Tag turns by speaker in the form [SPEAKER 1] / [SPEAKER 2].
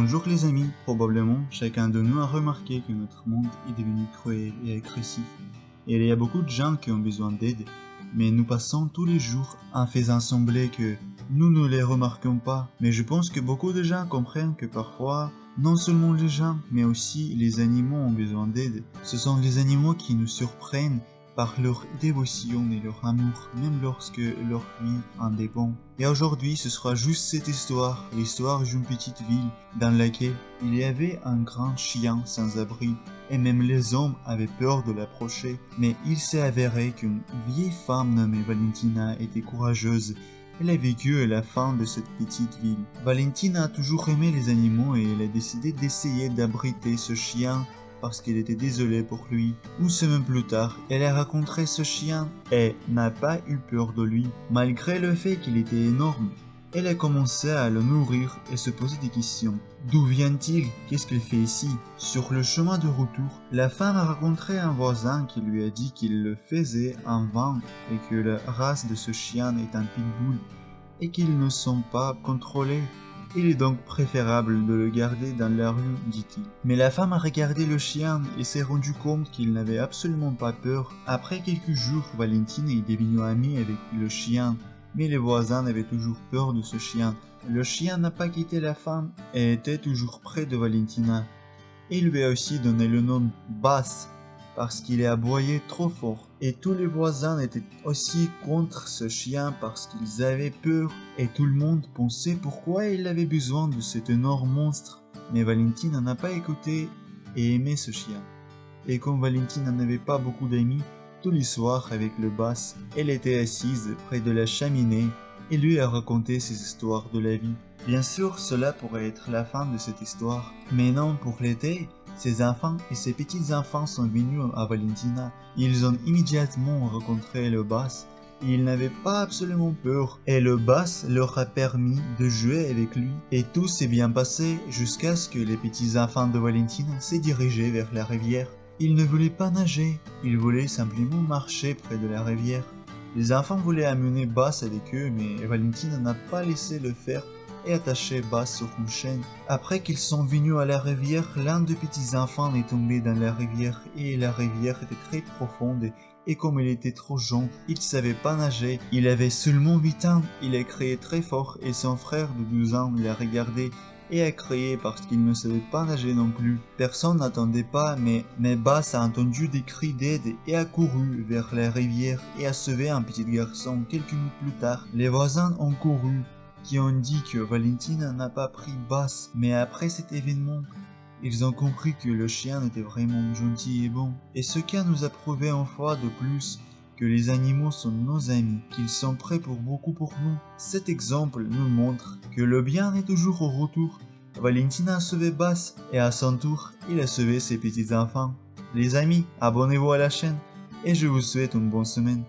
[SPEAKER 1] Bonjour les amis, probablement chacun de nous a remarqué que notre monde est devenu cruel et agressif. Et il y a beaucoup de gens qui ont besoin d'aide, mais nous passons tous les jours en faisant sembler que nous ne les remarquons pas. Mais je pense que beaucoup de gens comprennent que parfois, non seulement les gens, mais aussi les animaux ont besoin d'aide. Ce sont les animaux qui nous surprennent par leur dévotion et leur amour, même lorsque leur vie en dépend. Et aujourd'hui, ce sera juste cette histoire, l'histoire d'une petite ville dans laquelle il y avait un grand chien sans abri, et même les hommes avaient peur de l'approcher. Mais il s'est avéré qu'une vieille femme nommée Valentina était courageuse. Elle a vécu à la fin de cette petite ville. Valentina a toujours aimé les animaux et elle a décidé d'essayer d'abriter ce chien parce qu'elle était désolée pour lui. Une semaine plus tard, elle a rencontré ce chien et n'a pas eu peur de lui, malgré le fait qu'il était énorme. Elle a commencé à le nourrir et se poser des questions. D'où vient-il? Qu'est-ce qu'il fait ici? Sur le chemin de retour, la femme a rencontré un voisin qui lui a dit qu'il le faisait en vain et que la race de ce chien est un pitbull et qu'ils ne sont pas contrôlés. Il est donc préférable de le garder dans la rue, dit-il. Mais la femme a regardé le chien et s'est rendu compte qu'il n'avait absolument pas peur. Après quelques jours, Valentine est devenue amie avec le chien, mais les voisins avaient toujours peur de ce chien. Le chien n'a pas quitté la femme et était toujours près de Valentina. Il lui a aussi donné le nom Bass, parce qu'il aboyait trop fort. Et tous les voisins étaient aussi contre ce chien parce qu'ils avaient peur et tout le monde pensait pourquoi il avait besoin de cet énorme monstre. Mais Valentine n'en a pas écouté et aimait ce chien. Et comme Valentine n'avait pas beaucoup d'amis, tous les soirs avec le Bass, elle était assise près de la cheminée et lui a raconté ses histoires de la vie. Bien sûr, cela pourrait être la fin de cette histoire, mais non, pour l'été, ses enfants et ses petits-enfants sont venus à Valentina. Ils ont immédiatement rencontré le Bass. Ils n'avaient pas absolument peur et le Bass leur a permis de jouer avec lui. Et tout s'est bien passé jusqu'à ce que les petits-enfants de Valentina s'aient dirigés vers la rivière. Ils ne voulaient pas nager, ils voulaient simplement marcher près de la rivière. Les enfants voulaient amener Bass avec eux, mais Valentina n'a pas laissé le faire et attaché Bass sur une chaîne. Après qu'ils sont venus à la rivière, l'un des petits enfants est tombé dans la rivière et la rivière était très profonde et comme il était trop jeune, il ne savait pas nager. Il avait seulement 8 ans, il a crié très fort et son frère de 12 ans l'a regardé et a crié parce qu'il ne savait pas nager non plus. Personne n'attendait pas, mais Bass a entendu des cris d'aide et a couru vers la rivière et a sauvé un petit garçon quelques minutes plus tard. Les voisins ont couru, qui ont dit que Valentina n'a pas pris Bass, mais après cet événement, ils ont compris que le chien était vraiment gentil et bon. Et ce cas nous a prouvé une fois de plus que les animaux sont nos amis, qu'ils sont prêts pour beaucoup pour nous. Cet exemple nous montre que le bien est toujours au retour. Valentina a sauvé Bass et à son tour, il a sauvé ses petits enfants. Les amis, abonnez-vous à la chaîne et je vous souhaite une bonne semaine.